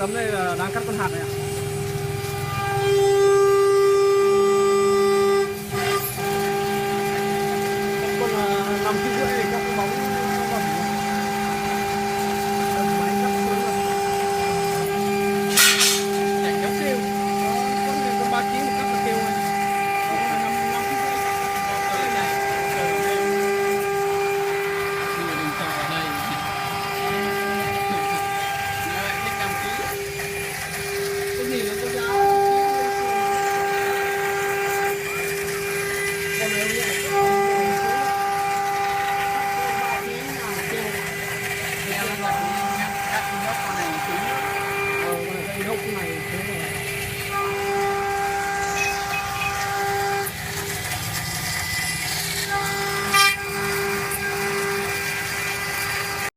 tấm này là đang cắt con hạt này ạ. Còn 5,5 kg thì các cái bóng bẩn. Máy cắt xuống rồi. Chạy kéo kêu. Con này có 3 kg một cắt là kêu này. Còn 5,5 kg cắt này. Đừng cho ở đây. Lại thích 5 kg. Cái gì nó có giá. Con này